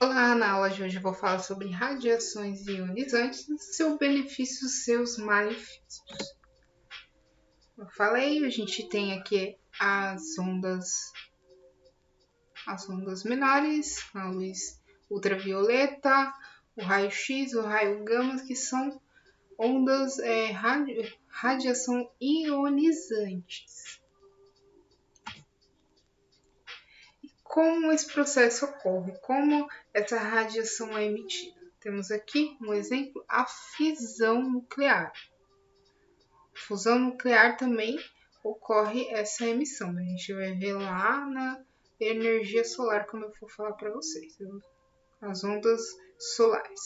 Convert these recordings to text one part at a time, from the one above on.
Olá, na aula de hoje eu vou falar sobre radiações ionizantes, seu benefício, seus malefícios. Eu falei, a gente tem aqui as ondas menores, a luz ultravioleta, o raio-x, o raio gama, que são ondas radiação ionizantes. Como esse processo ocorre? Como essa radiação é emitida? Temos aqui um exemplo, a fissão nuclear. Fusão nuclear também ocorre essa emissão. A gente vai ver lá na energia solar, como eu vou falar para vocês, as ondas solares.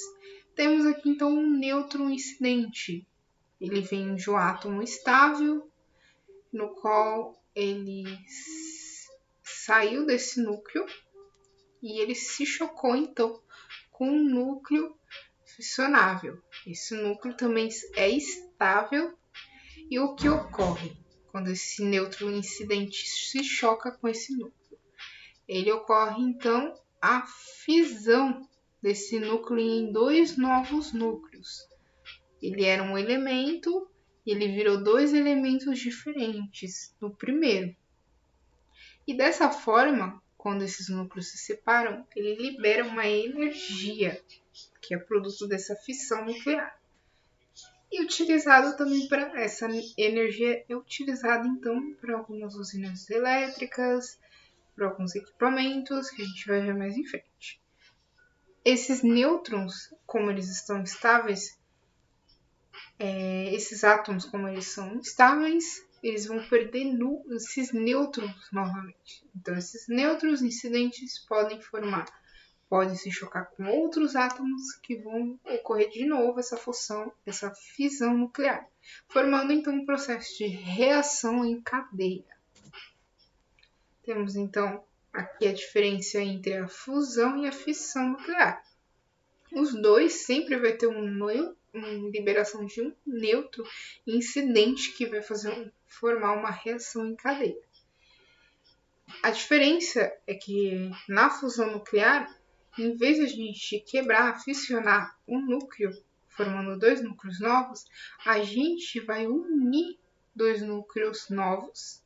Temos aqui então um nêutron incidente. Ele vem de um átomo estável, no qual ele saiu desse núcleo e ele se chocou então com um núcleo fissionável. Esse núcleo também é estável. E o que ocorre quando esse nêutron incidente se choca com esse núcleo? Ele ocorre então a fissão desse núcleo em dois novos núcleos. Ele era um elemento e ele virou dois elementos diferentes no primeiro. E dessa forma, quando esses núcleos se separam, ele libera uma energia, que é produto dessa fissão nuclear. E utilizado também para essa energia é utilizada então para algumas usinas elétricas, para alguns equipamentos que a gente vai ver mais em frente. Esses nêutrons, como eles estão estáveis, esses átomos, como eles são estáveis, eles vão perder esses nêutrons novamente. Então, esses nêutrons incidentes podem se chocar com outros átomos que vão ocorrer de novo essa fissão nuclear, formando então um processo de reação em cadeia. Temos então aqui a diferença entre a fusão e a fissão nuclear. Os dois sempre vai ter uma liberação de um nêutron incidente que vai formar uma reação em cadeia. A diferença é que na fusão nuclear, em vez de a gente quebrar, fissionar um núcleo, formando dois núcleos novos, a gente vai unir dois núcleos novos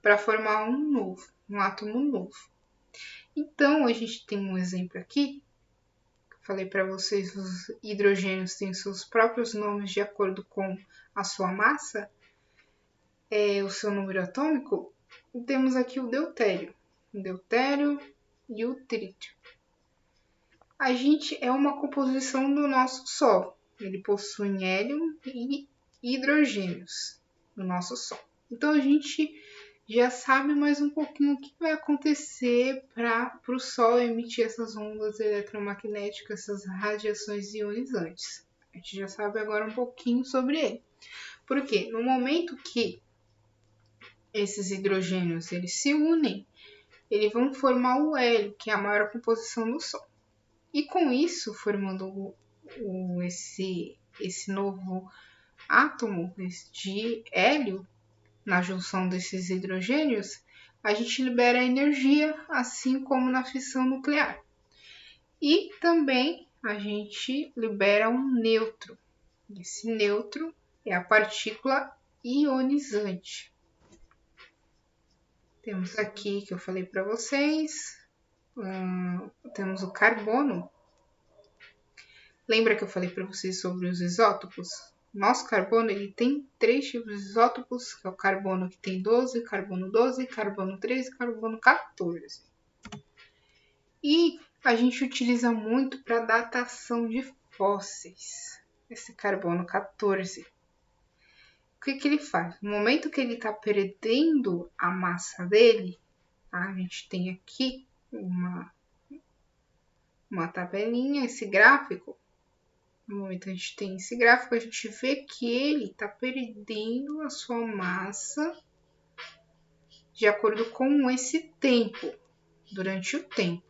para formar um átomo novo. Então, a gente tem um exemplo aqui. Falei para vocês, os hidrogênios têm seus próprios nomes de acordo com a sua massa, o seu número atômico. E temos aqui o deutério e o trítio. A gente é uma composição do nosso Sol. Ele possui hélio e hidrogênios no nosso Sol. Então a gente já sabe mais um pouquinho o que vai acontecer para o Sol emitir essas ondas eletromagnéticas, essas radiações ionizantes. A gente já sabe agora um pouquinho sobre ele. Por quê? No momento que esses hidrogênios eles se unem, eles vão formar o hélio, que é a maior composição do Sol. E com isso, formando esse novo átomo de hélio, na junção desses hidrogênios, a gente libera energia, assim como na fissão nuclear. E também a gente libera um nêutron. Esse nêutron é a partícula ionizante. Temos aqui, que eu falei para vocês, temos o carbono. Lembra que eu falei para vocês sobre os isótopos? Nosso carbono ele tem 3 tipos de isótopos, que é o carbono que tem 12, carbono 13 e carbono 14. E a gente utiliza muito para datação de fósseis, esse carbono 14. O que ele faz? No momento que ele está perdendo a massa dele, a gente tem aqui uma tabelinha, esse gráfico. No momento que a gente tem esse gráfico, a gente vê que ele está perdendo a sua massa de acordo com esse tempo, durante o tempo.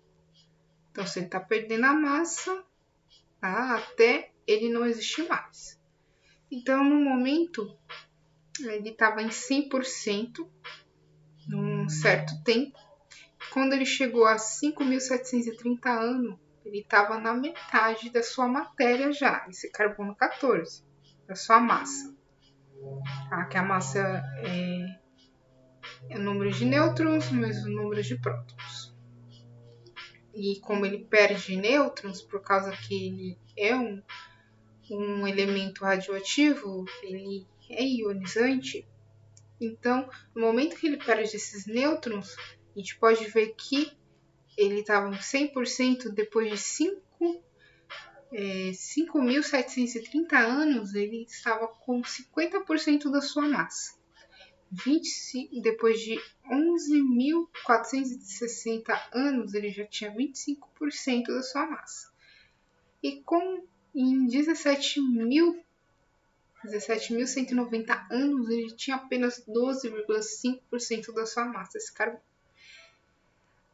Então, se ele está perdendo a massa, tá? Até ele não existir mais. Então, no momento, ele estava em 100% num certo tempo. Quando ele chegou a 5.730 anos, ele estava na metade da sua matéria já, esse carbono 14, da sua massa. Tá? Que a massa é o número de nêutrons mais o número de prótons. E como ele perde nêutrons, por causa que ele é um elemento radioativo, ele é ionizante. Então, no momento que ele perde esses nêutrons, a gente pode ver que ele estava 100% depois de 5.730 anos, ele estava com 50% da sua massa. Depois de 11.460 anos, ele já tinha 25% da sua massa. E em 17.190 anos, ele tinha apenas 12,5% da sua massa, esse carbono.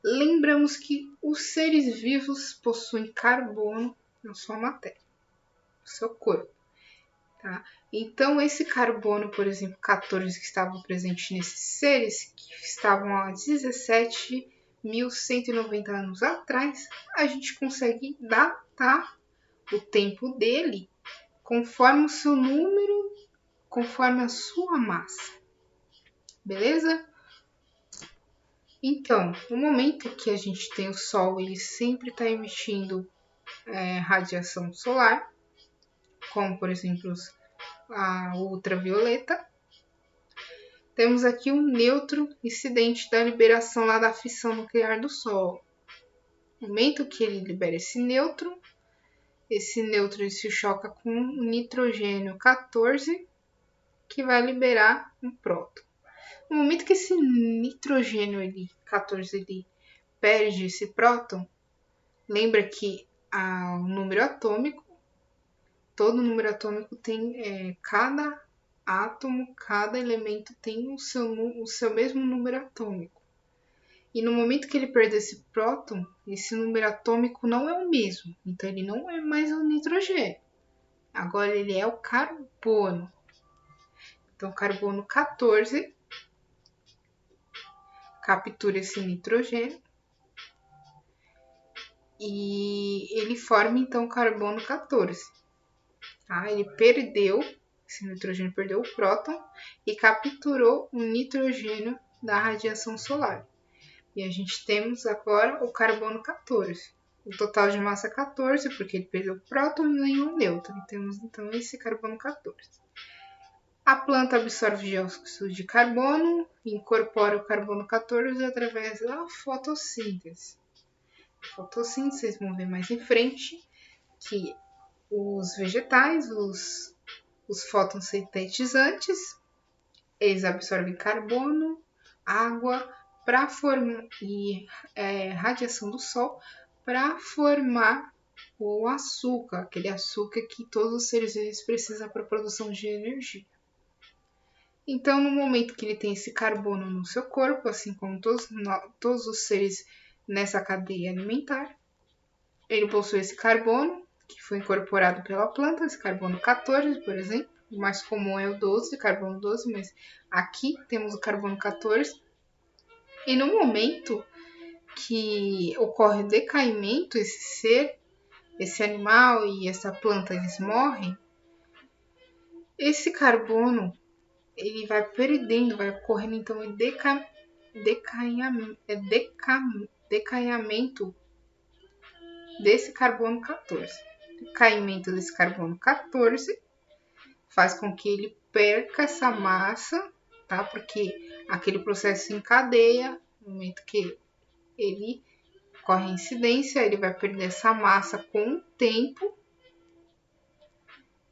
Lembramos que os seres vivos possuem carbono na sua matéria, no seu corpo. Tá? Então, esse carbono, por exemplo, 14, que estava presente nesses seres, que estavam há 17.190 anos atrás, a gente consegue datar o tempo dele conforme o seu número, conforme a sua massa. Beleza? Então, no momento que a gente tem o Sol, ele sempre está emitindo radiação solar, como, por exemplo, a ultravioleta. Temos aqui um nêutron incidente da liberação lá da fissão nuclear do Sol. No momento que ele libera esse nêutron se choca com o nitrogênio 14, que vai liberar um próton. No momento que esse nitrogênio 14 ele perde esse próton, lembra que o número atômico, todo número atômico tem, cada átomo, cada elemento tem o seu mesmo número atômico. E no momento que ele perde esse próton, esse número atômico não é o mesmo. Então ele não é mais o nitrogênio. Agora ele é o carbono. Então o carbono 14 captura esse nitrogênio e ele forma então o carbono 14. Tá? Esse nitrogênio perdeu o próton e capturou o nitrogênio da radiação solar. E a gente temos agora o carbono 14. O total de massa é 14, porque ele perdeu o próton e nenhum nêutron. Temos então esse carbono 14. A planta absorve dióxido de carbono e incorpora o carbono 14 através da fotossíntese. A fotossíntese, vocês vão ver mais em frente, que os vegetais, os fotossintetizantes, eles absorvem carbono, água e radiação do sol para formar o açúcar, aquele açúcar que todos os seres vivos precisam para a produção de energia. Então, no momento que ele tem esse carbono no seu corpo, assim como todos os seres nessa cadeia alimentar, ele possui esse carbono, que foi incorporado pela planta, esse carbono 14, por exemplo. O mais comum é o 12, carbono 12, mas aqui temos o carbono 14. E no momento que ocorre o decaimento, esse animal e essa planta, eles morrem, esse carbono ele vai perdendo, vai ocorrendo então o decaimento desse carbono 14. O decaimento desse carbono 14 faz com que ele perca essa massa, tá? Porque aquele processo se encadeia, no momento que ele ocorre a incidência, ele vai perder essa massa com o tempo.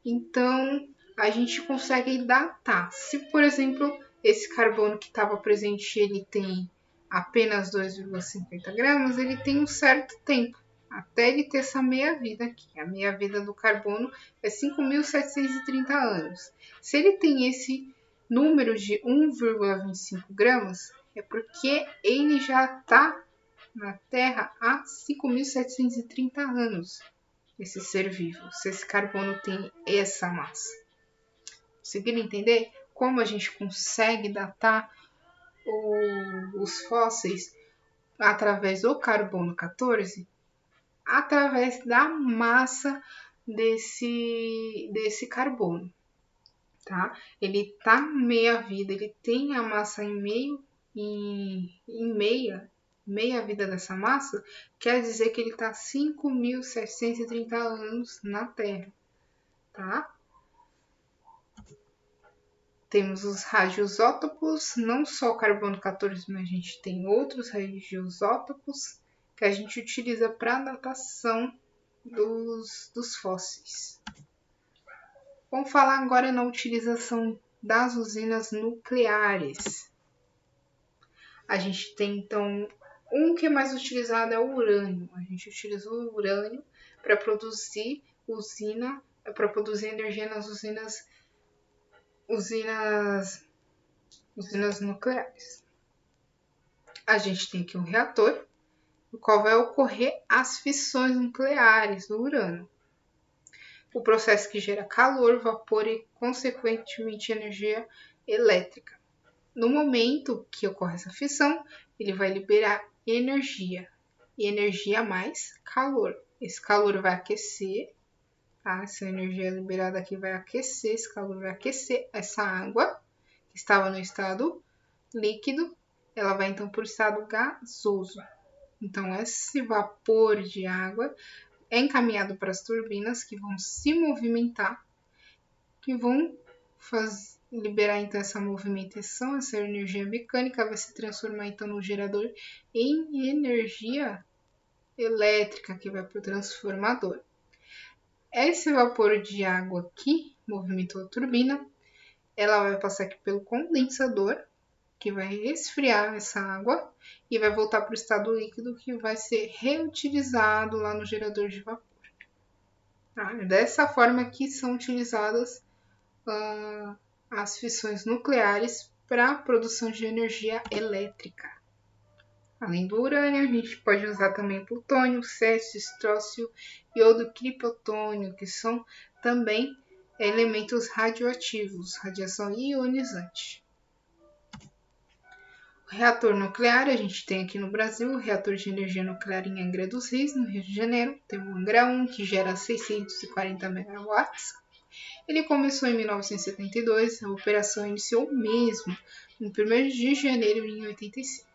Então, a gente consegue datar. Se, por exemplo, esse carbono que estava presente, ele tem apenas 2,50 gramas, ele tem um certo tempo, até ele ter essa meia-vida aqui. A meia-vida do carbono é 5.730 anos. Se ele tem esse número de 1,25 gramas, é porque ele já está na Terra há 5.730 anos. Esse ser vivo, se esse carbono tem essa massa. Conseguiram entender como a gente consegue datar os fósseis através do carbono 14? através da massa desse carbono, tá? Ele tá meia vida, ele tem a massa em meia vida dessa massa, quer dizer que ele está 5.730 anos na Terra, tá? Temos os radioisótopos, não só o carbono 14, mas a gente tem outros radioisótopos que a gente utiliza para datação dos fósseis. Vamos falar agora na utilização das usinas nucleares. A gente tem, então, um que é mais utilizado é o urânio. A gente utiliza o urânio para produzir energia nas usinas nucleares. A gente tem aqui um reator, no qual vai ocorrer as fissões nucleares do urânio. O processo que gera calor, vapor e, consequentemente, energia elétrica. No momento que ocorre essa fissão, ele vai liberar energia. E energia mais calor. Esse calor vai aquecer, tá? Essa energia liberada aqui vai aquecer, esse calor vai aquecer essa água que estava no estado líquido, ela vai então para o estado gasoso. Então, esse vapor de água é encaminhado para as turbinas que vão se movimentar, que vão liberar então essa movimentação, essa energia mecânica vai se transformar então no gerador em energia elétrica que vai para o transformador. Esse vapor de água aqui movimentou a turbina, ela vai passar aqui pelo condensador, que vai esfriar essa água e vai voltar para o estado líquido, que vai ser reutilizado lá no gerador de vapor. Dessa forma que são utilizadas as fissões nucleares para a produção de energia elétrica. Além do urânio, a gente pode usar também plutônio, césio, estrócio, iodo, criptônio, que são também elementos radioativos, radiação ionizante. O reator nuclear, a gente tem aqui no Brasil o reator de energia nuclear em Angra dos Reis, no Rio de Janeiro. Tem o Angra 1, que gera 640 megawatts. Ele começou em 1972, a operação iniciou mesmo no 1º de janeiro de 1985.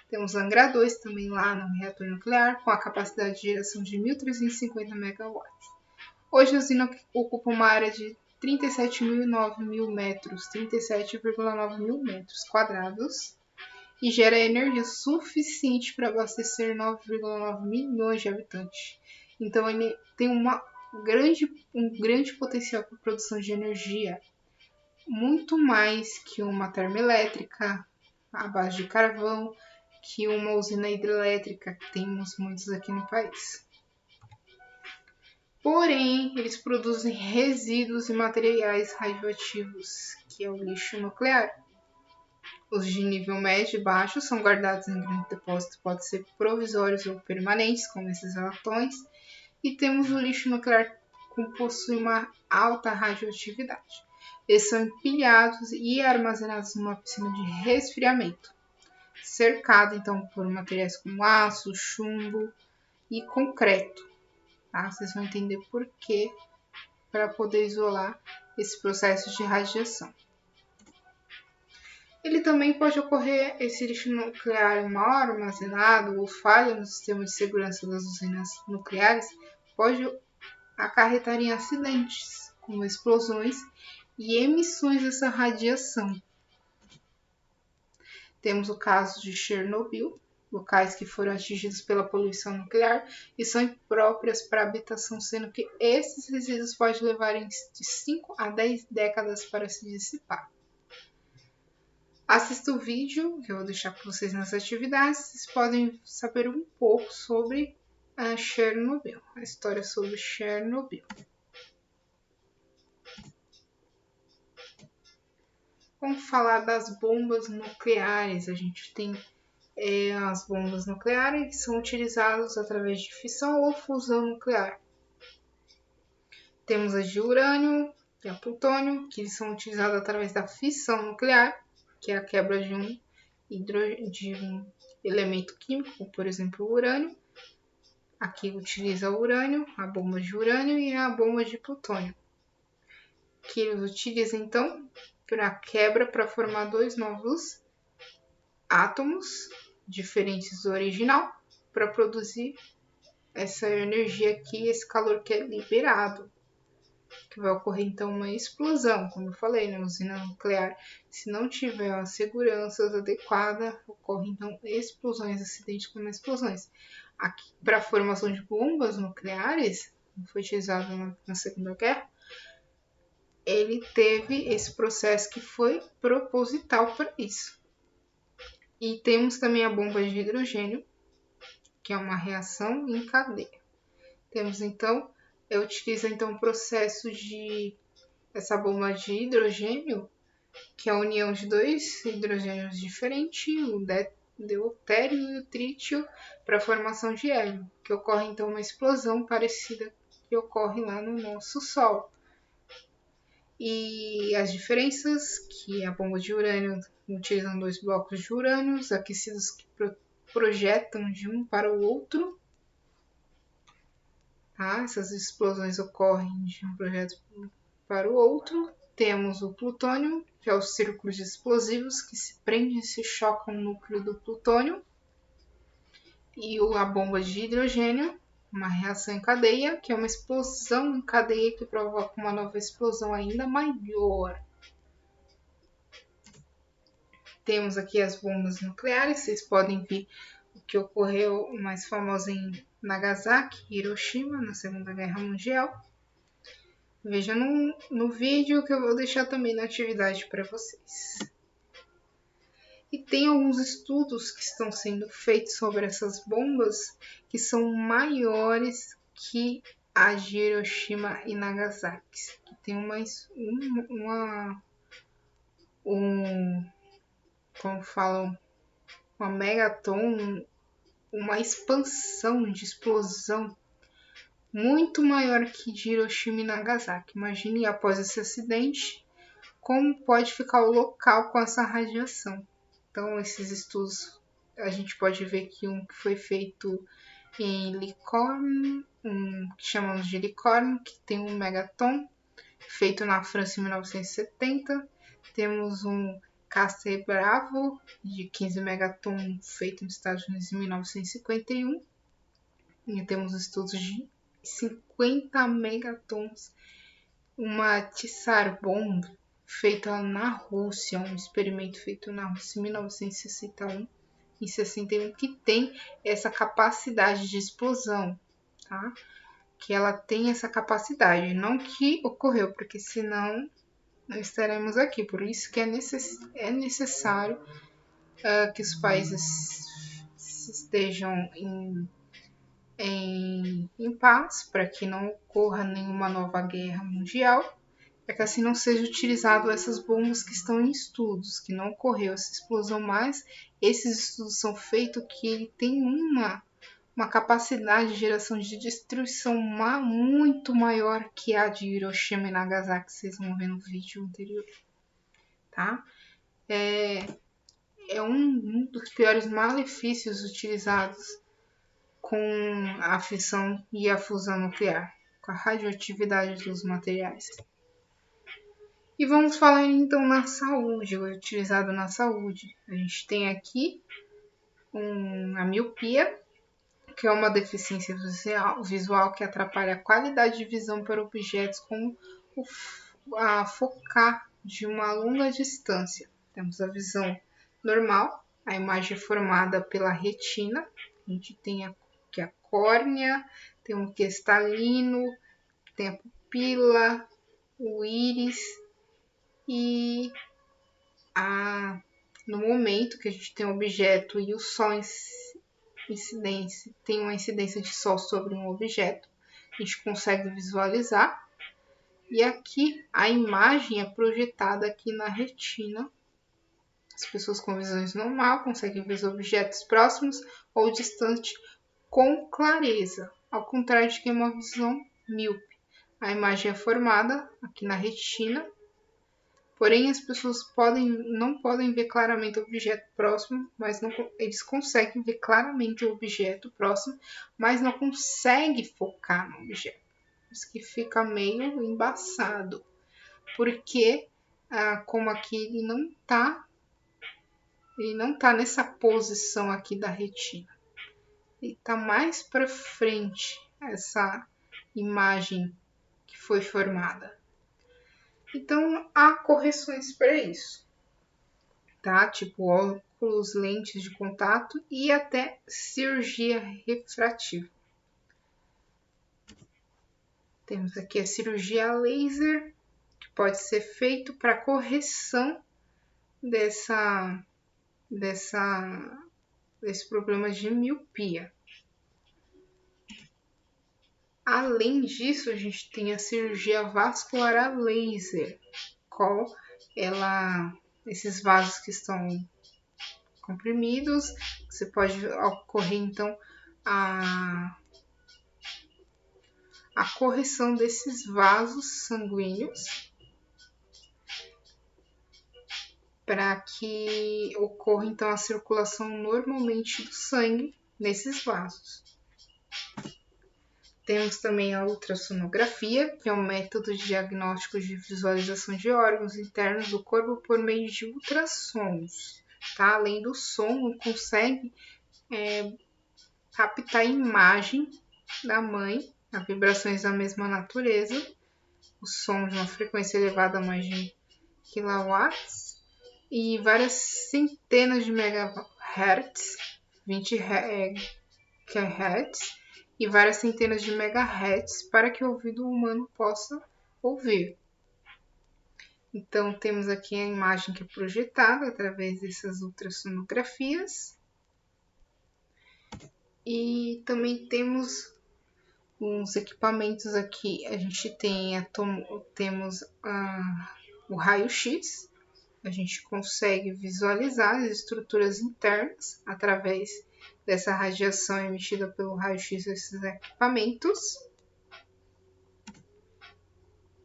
Temos Angra 2 também lá no reator nuclear, com a capacidade de geração de 1.350 megawatts. Hoje a usina ocupa uma área de 37.009 metros, 37,9 mil metros quadrados, e gera energia suficiente para abastecer 9,9 milhões de habitantes. Então ele tem um grande potencial para produção de energia, muito mais que uma termoelétrica à base de carvão, que uma usina hidrelétrica, que temos muitos aqui no país. Porém, eles produzem resíduos e materiais radioativos, que é o lixo nuclear. Os de nível médio e baixo são guardados em grande depósito, podem ser provisórios ou permanentes, como esses latões. E temos o lixo nuclear que possui uma alta radioatividade. Eles são empilhados e armazenados numa piscina de resfriamento, cercado então por materiais como aço, chumbo e concreto. Tá? Vocês vão entender por quê, para poder isolar esse processo de radiação. Ele também pode ocorrer, esse lixo nuclear mal armazenado ou falha no sistema de segurança das usinas nucleares, pode acarretar em acidentes, como explosões e emissões dessa radiação. Temos o caso de Chernobyl, locais que foram atingidos pela poluição nuclear e são impróprias para habitação, sendo que esses resíduos podem levar de 5 a 10 décadas para se dissipar. Assista o vídeo que eu vou deixar para vocês nas atividades, vocês podem saber um pouco sobre a Chernobyl, a história sobre Chernobyl. Vamos falar das bombas nucleares. A gente tem as bombas nucleares que são utilizadas através de fissão ou fusão nuclear. Temos as de urânio e a plutônio, que são utilizadas através da fissão nuclear, que é a quebra de um elemento químico, por exemplo, o urânio. Aqui utiliza o urânio, a bomba de urânio e a bomba de plutônio, que eles utilizam então para quebra para formar dois novos átomos diferentes do original para produzir essa energia aqui, esse calor que é liberado, que vai ocorrer então uma explosão, como eu falei, na usina nuclear. Se não tiver a segurança adequada, ocorre então explosões, acidentes como explosões. Aqui, para a formação de bombas nucleares, que foi utilizado na Segunda Guerra, ele teve esse processo que foi proposital para isso. E temos também a bomba de hidrogênio, que é uma reação em cadeia. Temos então, utiliza então o processo de essa bomba de hidrogênio, que é a união de dois hidrogênios diferentes, o deutério e o trítio, para a formação de hélio, que ocorre então uma explosão parecida que ocorre lá no nosso Sol. E as diferenças, que a bomba de urânio utiliza dois blocos de urânios aquecidos que projetam de um para o outro. Tá? Essas explosões ocorrem de um projeto para o outro. Temos o plutônio, que é os círculos explosivos que se prendem e se chocam no núcleo do plutônio. E a bomba de hidrogênio, uma reação em cadeia, que é uma explosão em cadeia que provoca uma nova explosão ainda maior. Temos aqui as bombas nucleares, vocês podem ver o que ocorreu mais famoso em Nagasaki e Hiroshima na Segunda Guerra Mundial. Veja no vídeo que eu vou deixar também na atividade para vocês. E tem alguns estudos que estão sendo feitos sobre essas bombas que são maiores que a de Hiroshima e Nagasaki. Que tem como falam, uma megaton, uma expansão de explosão muito maior que de Hiroshima e Nagasaki. Imagine após esse acidente, como pode ficar o local com essa radiação. Então, esses estudos, a gente pode ver que um que foi feito em Licorne, que chamamos de Licorne, que tem um megaton, feito na França em 1970. Temos um Castle Bravo, de 15 megaton, feito nos Estados Unidos em 1951. E temos estudos de 50 megatons. Uma Tsar Bomb, feita na Rússia, um experimento feito na Rússia em 1961 e 61, que tem essa capacidade de explosão, tá? Que ela tem essa capacidade, não que ocorreu, porque senão não estaremos aqui. Por isso que é necessário que os países estejam em paz, para que não ocorra nenhuma nova guerra mundial, para que assim não seja utilizado essas bombas que estão em estudos, que não ocorreu essa explosão, mas esses estudos são feitos que ele tem uma capacidade de geração de destruição muito maior que a de Hiroshima e Nagasaki, vocês vão ver no vídeo anterior, tá? É um dos piores malefícios utilizados com a fissão e a fusão nuclear, com a radioatividade dos materiais. E vamos falar então na saúde, utilizado na saúde. A gente tem aqui a miopia, que é uma deficiência visual que atrapalha a qualidade de visão para objetos como a focar de uma longa distância. Temos a visão normal, a imagem é formada pela retina, a gente tem aqui a córnea, tem o cristalino, tem a pupila, o íris e no momento que a gente tem um objeto e o sol tem uma incidência de sol sobre um objeto, a gente consegue visualizar. E aqui a imagem é projetada aqui na retina. As pessoas com visões normal conseguem ver os objetos próximos ou distantes com clareza, ao contrário de quem tem uma visão míope. A imagem é formada aqui na retina Porém, as pessoas não podem ver claramente o objeto próximo, mas eles conseguem ver claramente o objeto próximo, mas não conseguem focar no objeto. Isso que fica meio embaçado, porque como aqui ele não tá nessa posição aqui da retina. Ele tá mais para frente essa imagem que foi formada. Então, há correções para isso, tá? Tipo óculos, lentes de contato e até cirurgia refrativa. Temos aqui a cirurgia laser, que pode ser feito para correção desse problema de miopia. Além disso, a gente tem a cirurgia vascular a laser, qual esses vasos que estão comprimidos, você pode ocorrer então a correção desses vasos sanguíneos para que ocorra então a circulação normalmente do sangue nesses vasos. Temos também a ultrassonografia, que é um método de diagnóstico de visualização de órgãos internos do corpo por meio de ultrassons. Tá? Além do som, consegue captar a imagem da mãe, as vibrações da mesma natureza, o som de uma frequência elevada a mais de kilowatts e várias centenas de megahertz, 20 Hz, e várias centenas de megahertz para que o ouvido humano possa ouvir. Então, temos aqui a imagem que é projetada através dessas ultrassonografias. E também temos uns equipamentos aqui. A gente temos o raio-x. A gente consegue visualizar as estruturas internas através dessa radiação emitida pelo raio-x desses equipamentos.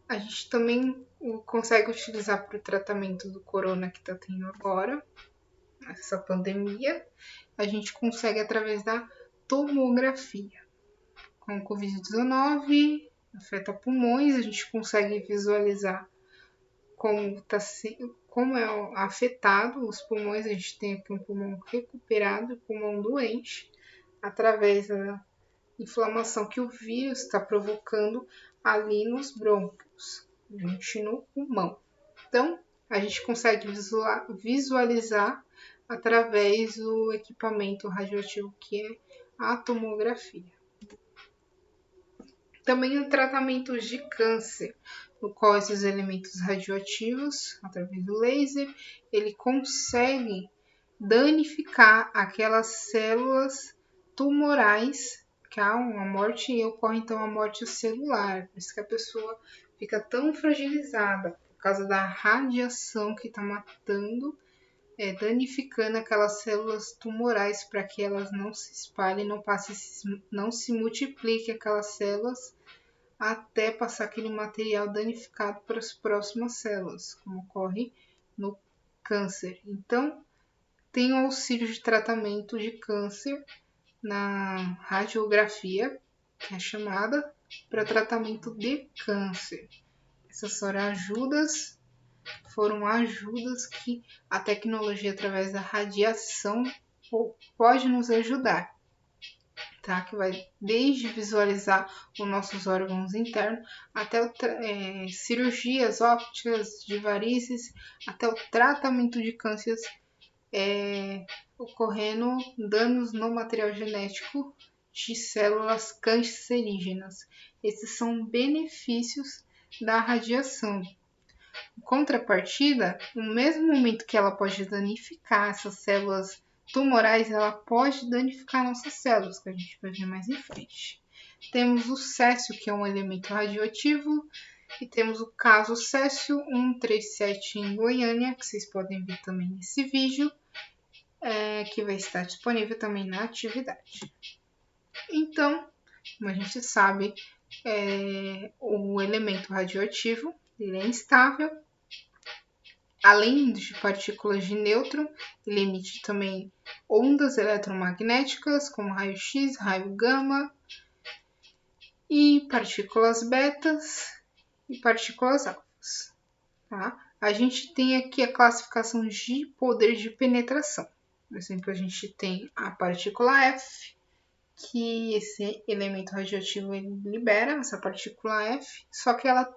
A gente também consegue utilizar para o tratamento do corona que está tendo agora, essa pandemia. A gente consegue através da tomografia. Com o Covid-19, afeta pulmões, a gente consegue visualizar como é afetado os pulmões. A gente tem aqui um pulmão recuperado e pulmão doente, através da inflamação que o vírus está provocando ali nos brônquios, no pulmão. Então, a gente consegue visualizar através do equipamento radioativo que é a tomografia. Também o tratamento de câncer, no qual esses elementos radioativos, através do laser, ele consegue danificar aquelas células tumorais, que há uma morte e ocorre então a morte celular. Por isso que a pessoa fica tão fragilizada, por causa da radiação que está matando, danificando aquelas células tumorais para que elas não se espalhem, não se multipliquem aquelas células até passar aquele material danificado para as próximas células, como ocorre no câncer. Então, tem o auxílio de tratamento de câncer na radiografia, que é chamada, para tratamento de câncer. Essas foram ajudas que a tecnologia através da radiação pode nos ajudar, tá? Que vai desde visualizar os nossos órgãos internos até cirurgias ópticas de varizes, até o tratamento de cânceres, ocorrendo danos no material genético de células cancerígenas. Esses são benefícios da radiação. Em contrapartida, no mesmo momento que ela pode danificar essas células tumorais, ela pode danificar nossas células, que a gente vai ver mais em frente. Temos o césio, que é um elemento radioativo, e temos o caso Césio 137 em Goiânia, que vocês podem ver também nesse vídeo, que vai estar disponível também na atividade. Então, como a gente sabe, o elemento radioativo ele é instável, além de partículas de nêutron, ele emite também ondas eletromagnéticas, como raio-x, raio gama, e partículas betas e partículas alfas. Tá? A gente tem aqui a classificação de poder de penetração. Por exemplo, a gente tem a partícula F, que esse elemento radioativo libera, essa partícula F, só que ela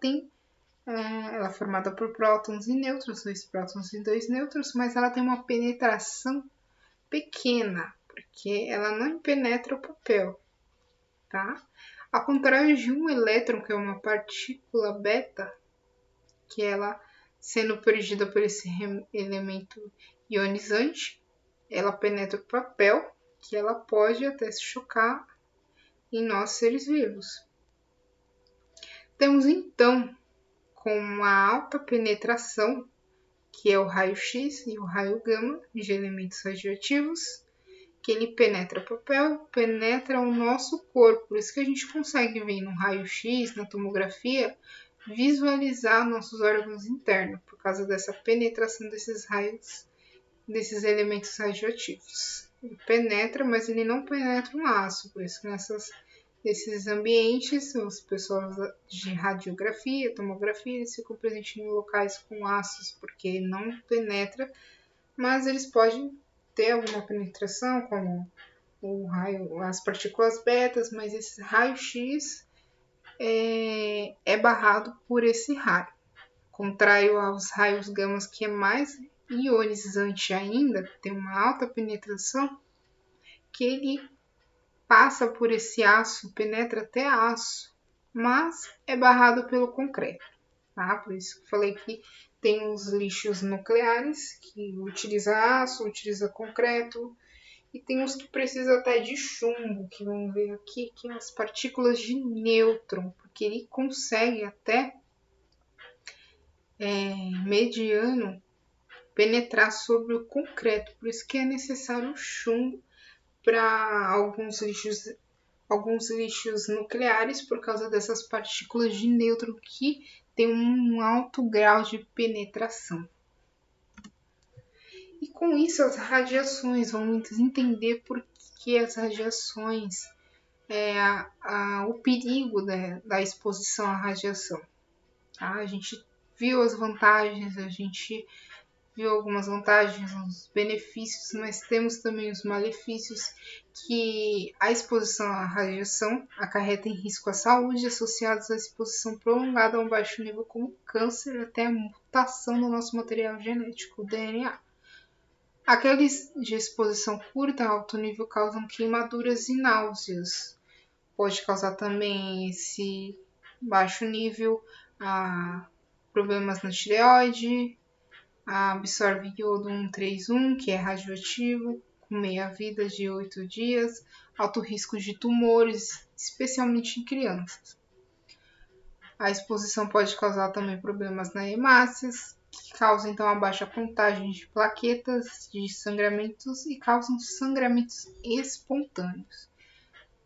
é formada por prótons e nêutrons, 2 prótons e 2 nêutrons, mas ela tem uma penetração pequena, porque ela não penetra o papel, tá? Ao contrário de um elétron, que é uma partícula beta, que ela, sendo perdida por esse elemento ionizante, ela penetra o papel, que ela pode até se chocar em nós seres vivos. Temos então, com uma alta penetração, que é o raio-x e o raio gama de elementos radioativos, que ele penetra papel, penetra o nosso corpo. Por isso que a gente consegue ver no raio-x, na tomografia, visualizar nossos órgãos internos, por causa dessa penetração desses raios, desses elementos radioativos. Ele penetra, mas ele não penetra um aço, por isso que nesses ambientes, as pessoas de radiografia, tomografia, eles ficam presentes em locais com aços, porque não penetra, mas eles podem ter alguma penetração, como o raio, as partículas betas, mas esse raio-x é barrado por esse raio. Contrário aos raios gamas, que é mais ionizante ainda, tem uma alta penetração, que ele passa por esse aço, penetra até aço, mas é barrado pelo concreto, tá? Por isso que eu falei que tem os lixos nucleares, que utiliza aço, utiliza concreto, e tem os que precisam até de chumbo, que vamos ver aqui, que são as partículas de nêutron, porque ele consegue até mediano penetrar sobre o concreto, por isso que é necessário chumbo para alguns lixos nucleares, por causa dessas partículas de nêutron que tem um alto grau de penetração. E com isso as radiações, vamos entender por que as radiações, o perigo da exposição à radiação. Tá? A gente viu as vantagens, a gente viu algumas vantagens, os benefícios, mas temos também os malefícios, que a exposição à radiação acarreta em risco à saúde associados à exposição prolongada a um baixo nível, como câncer, até a mutação do nosso material genético, o DNA. Aqueles de exposição curta a alto nível causam queimaduras e náuseas. Pode causar também esse baixo nível problemas na tireoide, absorve iodo 131, que é radioativo, com meia-vida de 8 dias, alto risco de tumores, especialmente em crianças. A exposição pode causar também problemas na hemácias, que causam então a baixa contagem de plaquetas, de sangramentos e causam sangramentos espontâneos.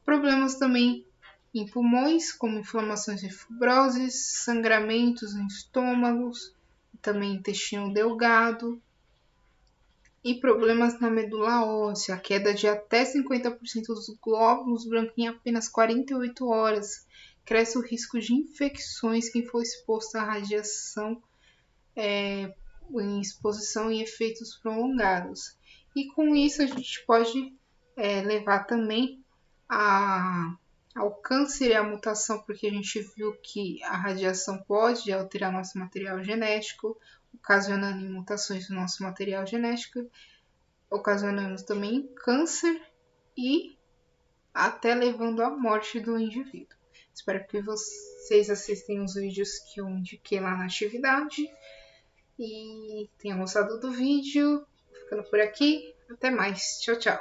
Problemas também em pulmões, como inflamações e fibroses, sangramentos em estômagos, também intestino delgado, e problemas na medula óssea, queda de até 50% dos glóbulos brancos em apenas 48 horas. Cresce o risco de infecções quem for exposto à radiação em exposição e efeitos prolongados. E com isso a gente pode levar também ao câncer e à mutação, porque a gente viu que a radiação pode alterar nosso material genético, ocasionando mutações no nosso material genético, ocasionando também câncer e até levando à morte do indivíduo. Espero que vocês assistam os vídeos que eu indiquei lá na atividade e tenham gostado do vídeo. Ficando por aqui, até mais. Tchau, tchau.